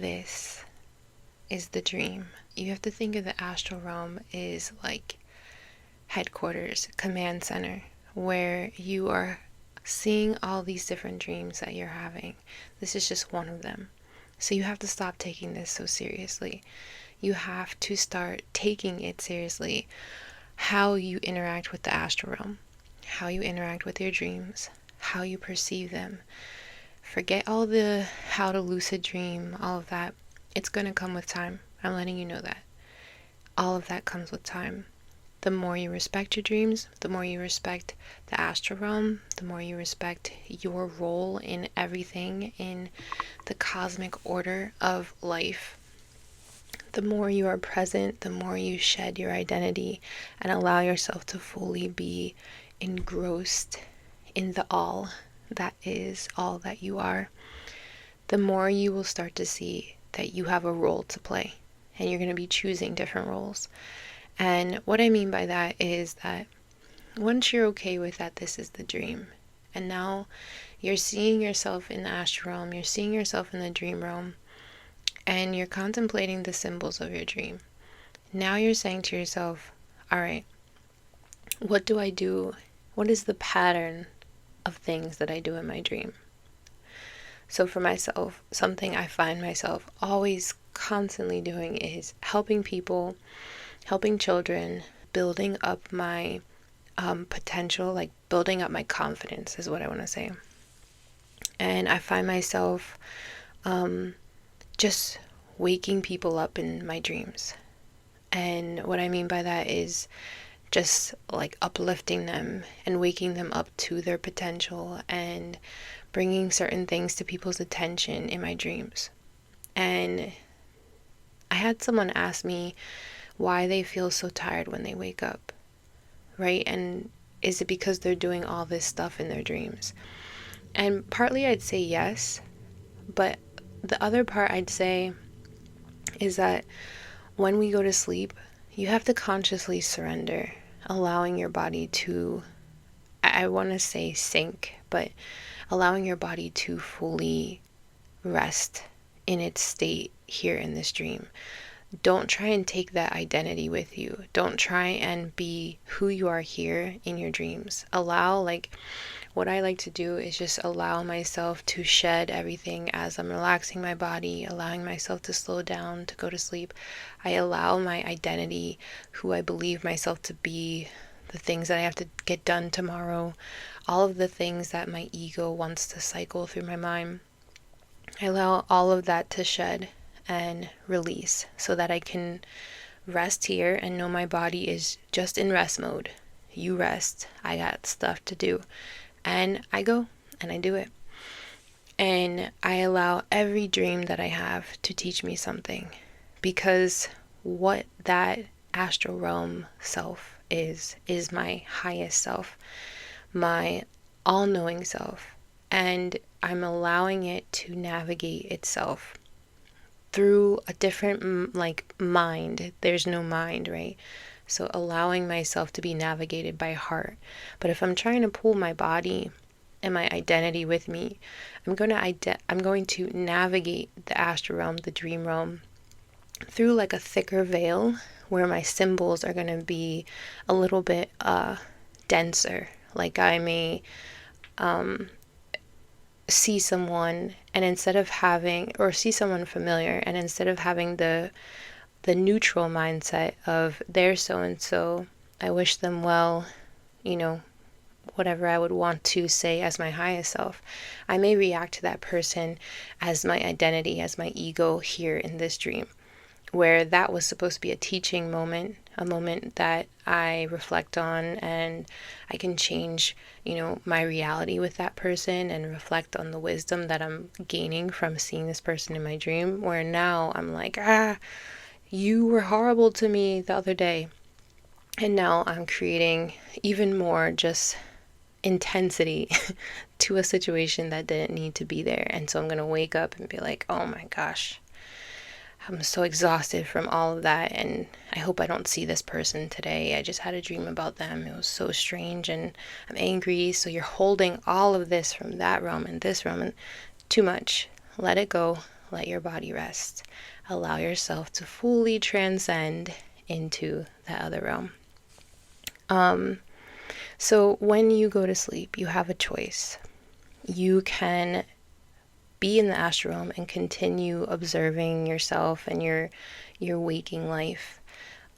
this is the dream. You have to think of the astral realm is like headquarters, command center, where you are seeing all these different dreams that you're having. This is just one of them. So you have to stop taking this so seriously. You have to start taking it seriously. How you interact with the astral realm, how you interact with your dreams, how you perceive them. Forget all the how to lucid dream, all of that. It's going to come with time. I'm letting you know that. All of that comes with time. The more you respect your dreams, the more you respect the astral realm, the more you respect your role in everything in the cosmic order of life, the more you are present, the more you shed your identity and allow yourself to fully be engrossed in the all that is all that you are, the more you will start to see that you have a role to play and you're going to be choosing different roles. And what I mean by that is that once you're okay with that, this is the dream, and now you're seeing yourself in the astral realm, you're seeing yourself in the dream realm, and you're contemplating the symbols of your dream. Now you're saying to yourself, all right, what do I do? What is the pattern of things that I do in my dream? So for myself, something I find myself always constantly doing is helping people, helping children, building up my potential, like building up my confidence is what I want to say. And I find myself just waking people up in my dreams. And what I mean by that is just like uplifting them and waking them up to their potential and bringing certain things to people's attention in my dreams. And I had someone ask me why they feel so tired when they wake up, right? And is it because they're doing all this stuff in their dreams? And partly I'd say yes, but the other part I'd say is that when we go to sleep, you have to consciously surrender, allowing your body to, I want to say sink, but allowing your body to fully rest in its state here in this dream. Don't try and take that identity with you. Don't try and be who you are here in your dreams. What I like to do is just allow myself to shed everything as I'm relaxing my body, allowing myself to slow down, to go to sleep. I allow my identity, who I believe myself to be, the things that I have to get done tomorrow, all of the things that my ego wants to cycle through my mind. I allow all of that to shed and release so that I can rest here and know my body is just in rest mode. You rest, I got stuff to do. And I go and I do it. And I allow every dream that I have to teach me something, because what that astral realm self is my highest self, my all-knowing self. And I'm allowing it to navigate itself through a different mind. There's no mind, right? So allowing myself to be navigated by heart. But if I'm trying to pull my body and my identity with me, I'm going to navigate the astral realm, the dream realm, through like a thicker veil where my symbols are going to be a little bit denser. Like I may see someone and instead of having, or see someone familiar, and instead of having the neutral mindset of they're so-and-so, I wish them well, whatever I would want to say as my highest self, I may react to that person as my identity, as my ego here in this dream, where that was supposed to be a teaching moment, a moment that I reflect on and I can change, my reality with that person and reflect on the wisdom that I'm gaining from seeing this person in my dream, where now I'm like, you were horrible to me the other day. And now I'm creating even more just intensity to a situation that didn't need to be there. And so I'm going to wake up and be like, oh my gosh, I'm so exhausted from all of that. And I hope I don't see this person today. I just had a dream about them. It was so strange and I'm angry. So you're holding all of this from that realm and this realm, and too much. Let it go. let your body rest. Allow yourself to fully transcend into that other realm. So when you go to sleep, you have a choice. You can be in the astral realm and continue observing yourself and your waking life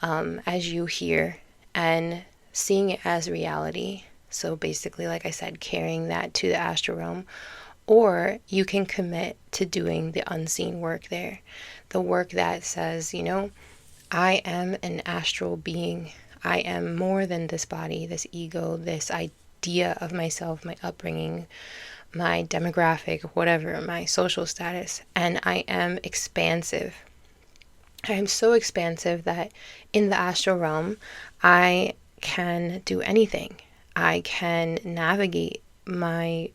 as you hear, and seeing it as reality. So basically, like I said, carrying that to the astral realm. Or you can commit to doing the unseen work there. The work that says, I am an astral being. I am more than this body, this ego, this idea of myself, my upbringing, my demographic, whatever, my social status. And I am expansive. I am so expansive that in the astral realm, I can do anything. I can navigate my,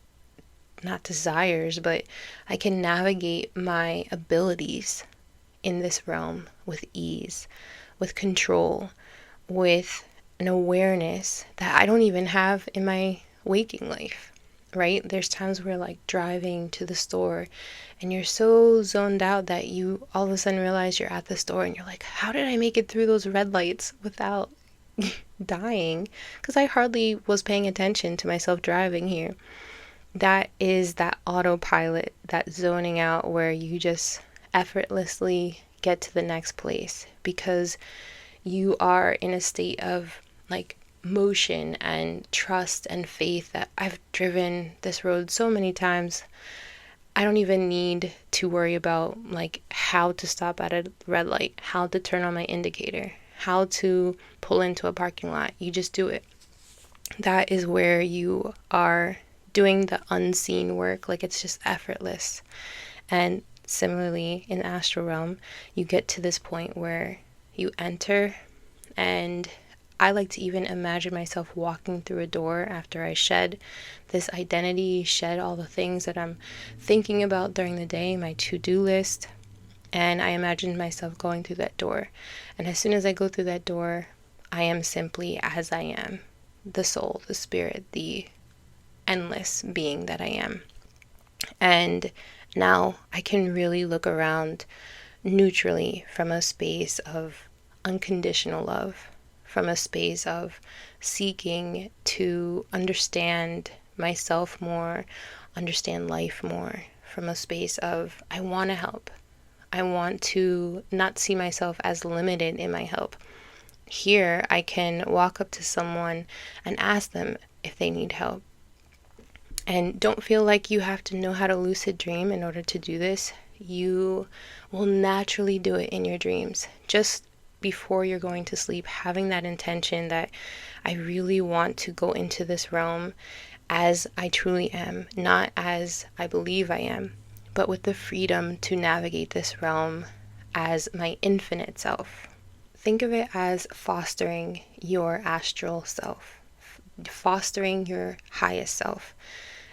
not desires, but I can navigate my abilities in this realm with ease, with control, with an awareness that I don't even have in my waking life, right? There's times where like driving to the store and you're so zoned out that you all of a sudden realize you're at the store and you're like, how did I make it through those red lights without dying? Because I hardly was paying attention to myself driving here. That is that autopilot, that zoning out where you just effortlessly get to the next place because you are in a state of like motion and trust and faith that I've driven this road so many times. I don't even need to worry about like how to stop at a red light, how to turn on my indicator, how to pull into a parking lot. You just do it. That is where you are doing the unseen work, like it's just effortless. And similarly, in the astral realm, you get to this point where you enter, and I like to even imagine myself walking through a door after I shed this identity, shed all the things that I'm thinking about during the day, my to-do list, and I imagine myself going through that door. And as soon as I go through that door, I am simply as I am, the soul, the spirit, the endless being that I am. And now I can really look around neutrally from a space of unconditional love, from a space of seeking to understand myself more, understand life more, from a space of I want to help. I want to not see myself as limited in my help. Here, I can walk up to someone and ask them if they need help. And don't feel like you have to know how to lucid dream in order to do this. You will naturally do it in your dreams. Just before you're going to sleep, having that intention that I really want to go into this realm as I truly am, not as I believe I am, but with the freedom to navigate this realm as my infinite self. Think of it as fostering your astral self, fostering your highest self.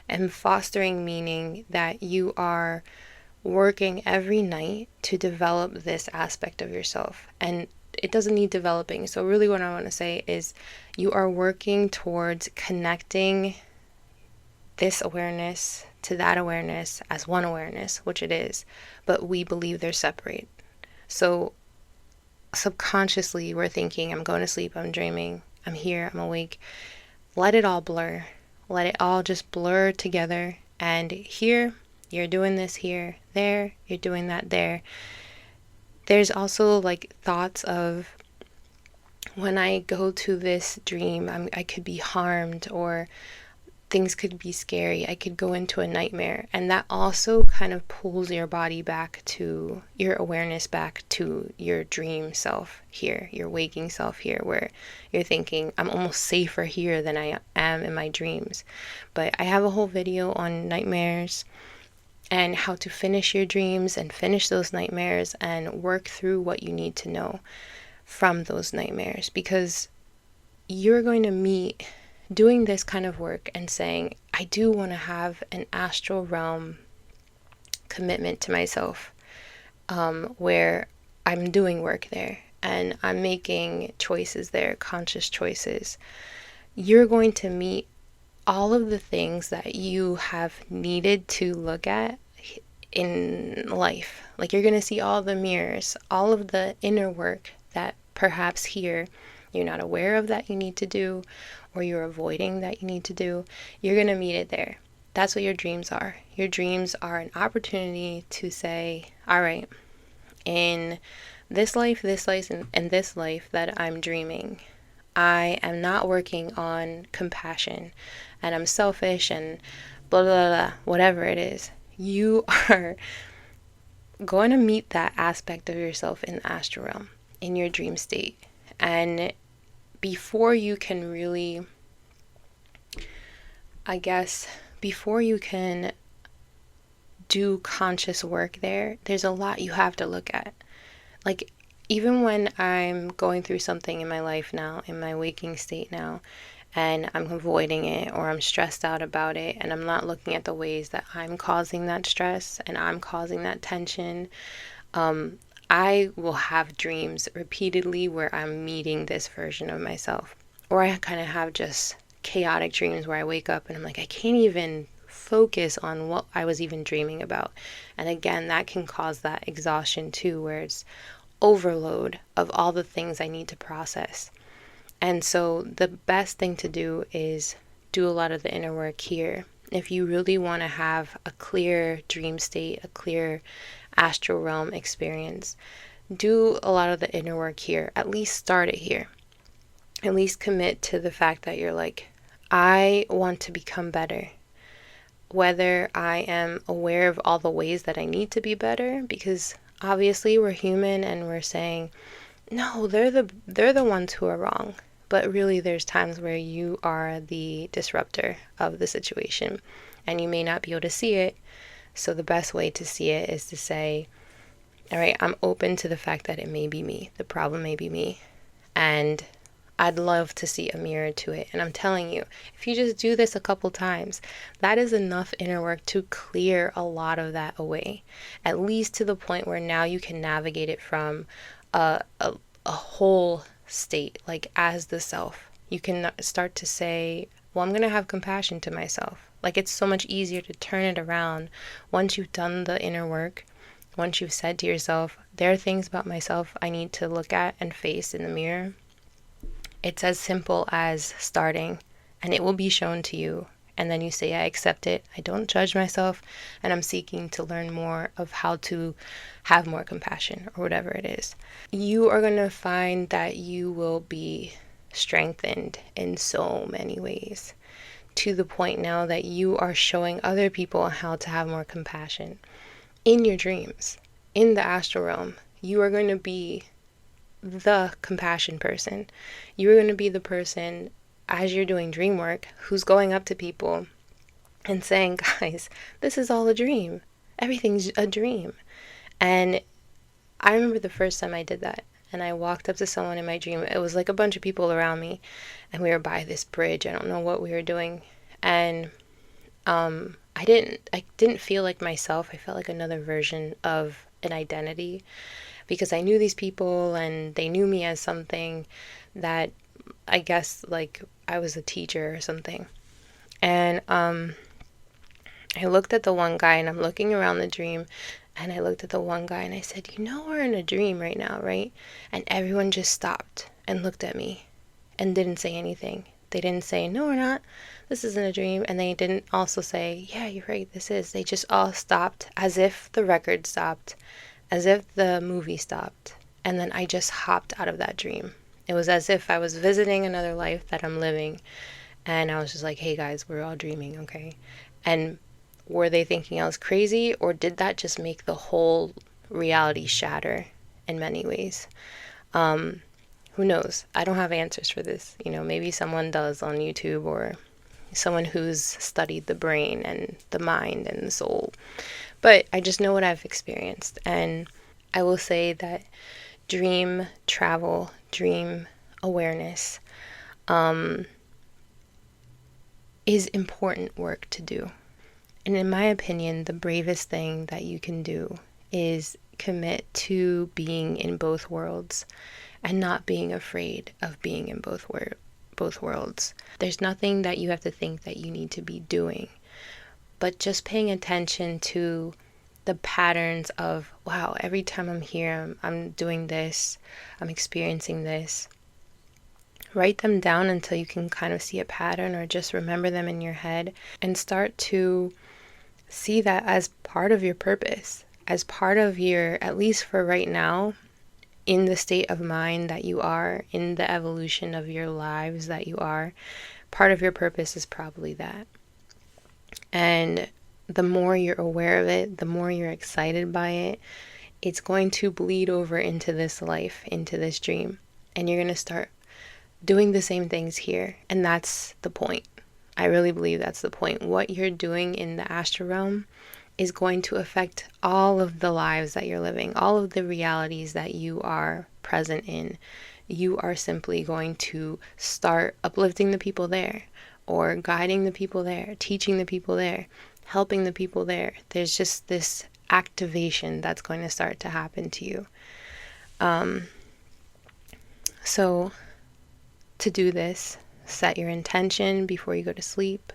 And fostering meaning that you are working every night to develop this aspect of yourself. And it doesn't need developing. So really what I want to say is you are working towards connecting this awareness to that awareness as one awareness, which it is, but we believe they're separate. So subconsciously we're thinking, I'm going to sleep, I'm dreaming, I'm here, I'm awake. Let it all blur. Let it all just blur together. And here, you're doing this here, there, you're doing that there. There's also like thoughts of when I go to this dream, I could be harmed or things could be scary. I could go into a nightmare. And that also kind of pulls your body back to your awareness, back to your dream self here, your waking self here, where you're thinking, I'm almost safer here than I am in my dreams. But I have a whole video on nightmares and how to finish your dreams and finish those nightmares and work through what you need to know from those nightmares, because you're going to meet doing this kind of work and saying, I do want to have an astral realm commitment to myself, where I'm doing work there and I'm making choices there, conscious choices. You're going to meet all of the things that you have needed to look at in life. Like, you're going to see all the mirrors, all of the inner work that perhaps here you're not aware of that you need to do, or you're avoiding that you need to do. You're going to meet it there. That's what your dreams are. Your dreams are an opportunity to say, all right, in this life, and this life that I'm dreaming, I am not working on compassion, and I'm selfish and blah, blah, blah, whatever it is. You are going to meet that aspect of yourself in the astral realm, in your dream state. And before you can really, before you can do conscious work there, there's a lot you have to look at. Like, even when I'm going through something in my life now, in my waking state now, and I'm avoiding it, or I'm stressed out about it, and I'm not looking at the ways that I'm causing that stress and I'm causing that tension, I will have dreams repeatedly where I'm meeting this version of myself. Or I kind of have just chaotic dreams where I wake up and I'm like, I can't even focus on what I was even dreaming about. And again, that can cause that exhaustion too, where it's overload of all the things I need to process. And so the best thing to do is do a lot of the inner work here. If you really want to have a clear dream state, a clear astral realm experience, do a lot of the inner work here. At least start it here. At least commit to the fact that you're like, I want to become better. Whether I am aware of all the ways that I need to be better, because obviously we're human and we're saying, no, they're the ones who are wrong. But really, there's times where you are the disruptor of the situation and you may not be able to see it. So the best way to see it is to say, all right, I'm open to the fact that it may be me. The problem may be me. And I'd love to see a mirror to it. And I'm telling you, if you just do this a couple times, that is enough inner work to clear a lot of that away. At least to the point where now you can navigate it from a whole state, like as the self. You can start to say, well, I'm going to have compassion to myself. Like, it's so much easier to turn it around once you've done the inner work. Once you've said to yourself, there are things about myself I need to look at and face in the mirror. It's as simple as starting, and it will be shown to you. And then you say, I accept it. I don't judge myself, and I'm seeking to learn more of how to have more compassion, or whatever it is. You are going to find that you will be strengthened in so many ways, to the point now that you are showing other people how to have more compassion. In your dreams, in the astral realm, you are going to be the compassion person. You are going to be the person, as you're doing dream work, who's going up to people and saying, guys, this is all a dream. Everything's a dream. And I remember the first time I did that, and I walked up to someone in my dream. It was like a bunch of people around me, and we were by this bridge. I don't know what we were doing. And I didn't feel like myself. I felt like another version of an identity, because I knew these people and they knew me as something that, I guess, like I was a teacher or something. And I looked at the one guy, and I'm looking around the dream, and I looked at the one guy and I said, you know, we're in a dream right now, right? And everyone just stopped and looked at me and didn't say anything. They didn't say, no, we're not. This isn't a dream. And they didn't also say, yeah, you're right, this is. They just all stopped, as if the record stopped, as if the movie stopped. And then I just hopped out of that dream. It was as if I was visiting another life that I'm living. And I was just like, hey guys, we're all dreaming, okay? And were they thinking I was crazy, or did that just make the whole reality shatter in many ways? Who knows? I don't have answers for this. You know, maybe someone does on YouTube, or someone who's studied the brain and the mind and the soul. But I just know what I've experienced. And I will say that dream travel, dream awareness, is important work to do. And in my opinion, the bravest thing that you can do is commit to being in both worlds and not being afraid of being in both worlds. There's nothing that you have to think that you need to be doing, but just paying attention to the patterns of, wow, every time I'm here, I'm doing this, I'm experiencing this. Write them down until you can kind of see a pattern, or just remember them in your head, and start to see that as part of your purpose, as part of your, at least for right now, in the state of mind that you are, in the evolution of your lives that you are, part of your purpose is probably that. And the more you're aware of it, the more you're excited by it, it's going to bleed over into this life, into this dream. And you're going to start doing the same things here. And that's the point. I really believe that's the point. What you're doing in the astral realm is going to affect all of the lives that you're living, all of the realities that you are present in. You are simply going to start uplifting the people there, or guiding the people there, teaching the people there, helping the people there. There's just this activation that's going to start to happen to you. So to do this, set your intention before you go to sleep.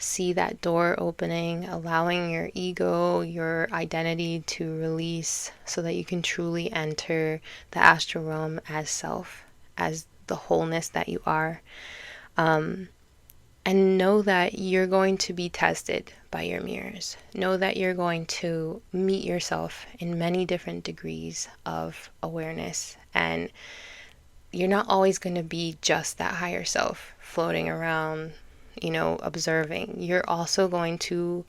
See that door opening, allowing your ego, your identity to release so that you can truly enter the astral realm as self, as the wholeness that you are. And know that you're going to be tested by your mirrors. Know that you're going to meet yourself in many different degrees of awareness. And you're not always going to be just that higher self floating around, observing. You're also going to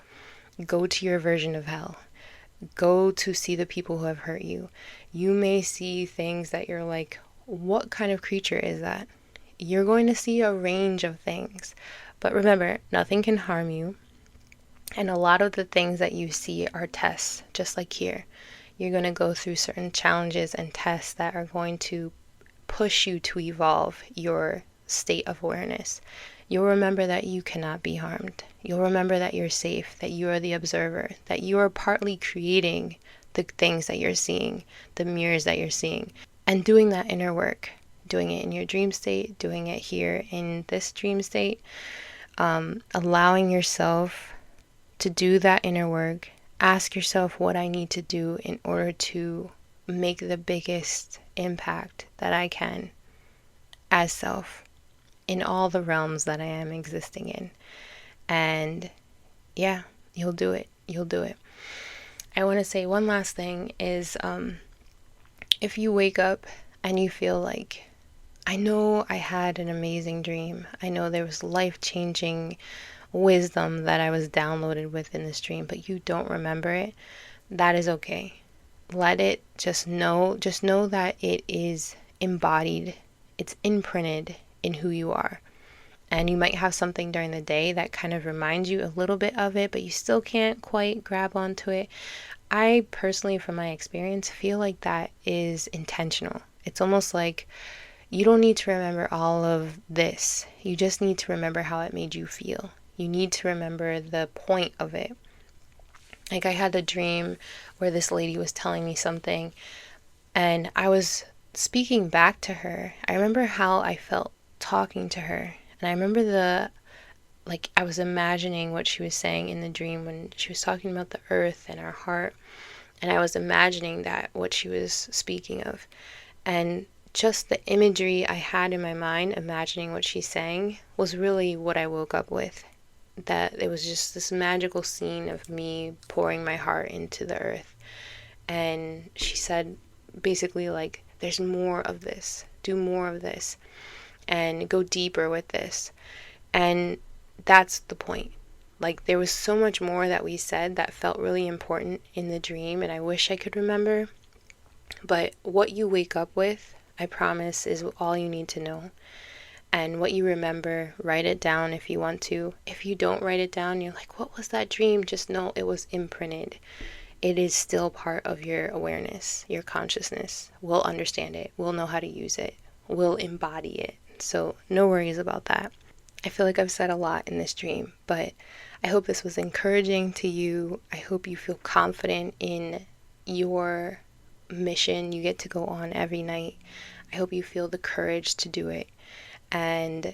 go to your version of hell. Go to see the people who have hurt you. You may see things that you're like, what kind of creature is that? You're going to see a range of things. But remember, nothing can harm you. And a lot of the things that you see are tests, just like here. You're going to go through certain challenges and tests that are going to push you to evolve your state of awareness. You'll remember that you cannot be harmed. You'll remember that you're safe, that you are the observer, that you are partly creating the things that you're seeing, the mirrors that you're seeing, and doing that inner work, doing it in your dream state, doing it here in this dream state, allowing yourself to do that inner work. Ask yourself what I need to do in order to make the biggest impact that I can as self in all the realms that I am existing in. And yeah, you'll do it. You'll do it. I want to say one last thing is, if you wake up and you feel like, I know I had an amazing dream. I know there was life-changing wisdom that I was downloaded with in this dream, but you don't remember it, that is okay. Let it just know that it is embodied, it's imprinted in who you are. And you might have something during the day that kind of reminds you a little bit of it, but you still can't quite grab onto it. I personally, from my experience, feel like that is intentional. It's almost like you don't need to remember all of this. You just need to remember how it made you feel. You need to remember the point of it. Like, I had a dream where this lady was telling me something, and I was speaking back to her. I remember how I felt talking to her. And I remember I was imagining what she was saying in the dream when she was talking about the earth and our heart. And I was imagining that, what she was speaking of. And just the imagery I had in my mind, imagining what she's saying, was really what I woke up with. That it was just this magical scene of me pouring my heart into the earth. And she said, basically, like, there's more of this. Do more of this. And go deeper with this. And that's the point. Like, there was so much more that we said that felt really important in the dream, and I wish I could remember. But what you wake up with, I promise, is all you need to know. And what you remember, write it down if you want to. If you don't write it down, you're like, what was that dream? Just know it was imprinted. It is still part of your awareness, your consciousness. We'll understand it. We'll know how to use it. We'll embody it. So no worries about that. I feel like I've said a lot in this dream, but I hope this was encouraging to you. I hope you feel confident in your mission you get to go on every night. I hope you feel the courage to do it and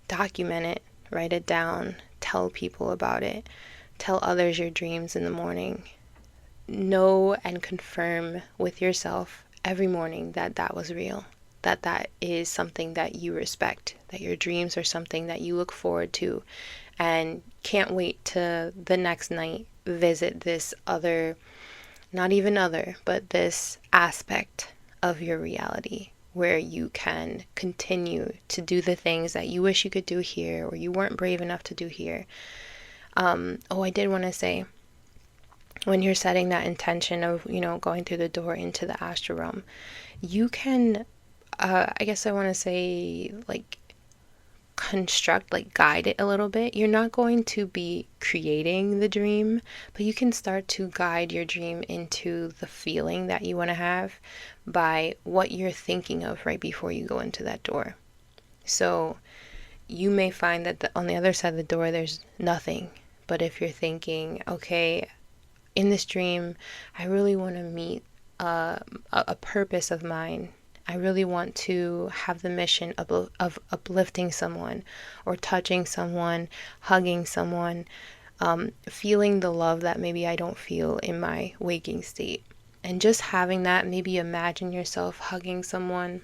document it, write it down, tell people about it, tell others your dreams in the morning. know and confirm with yourself every morning that that was real, that that is something that you respect, that your dreams are something that you look forward to, and can't wait to the next night visit this other, not even other, but this aspect of your reality where you can continue to do the things that you wish you could do here or you weren't brave enough to do here. I did want to say, when you're setting that intention of, going through the door into the astral realm, you can, I guess I want to say, like, construct, like, guide it a little bit. You're not going to be creating the dream, but you can start to guide your dream into the feeling that you want to have by what you're thinking of right before you go into that door. So you may find that on the other side of the door there's nothing, but if you're thinking, okay, in this dream I really want to meet a purpose of mine, I really want to have the mission of uplifting someone or touching someone, hugging someone, feeling the love that maybe I don't feel in my waking state. And just having that, maybe imagine yourself hugging someone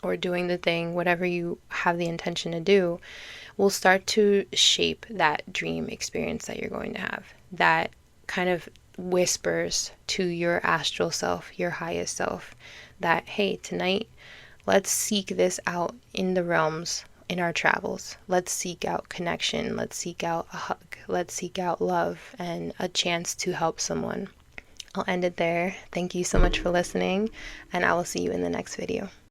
or doing the thing, whatever you have the intention to do, will start to shape that dream experience that you're going to have. That kind of whispers to your astral self, your highest self, that, hey, tonight, let's seek this out in the realms, in our travels. Let's seek out connection. Let's seek out a hug. Let's seek out love and a chance to help someone. I'll end it there. Thank you so much for listening, and I will see you in the next video.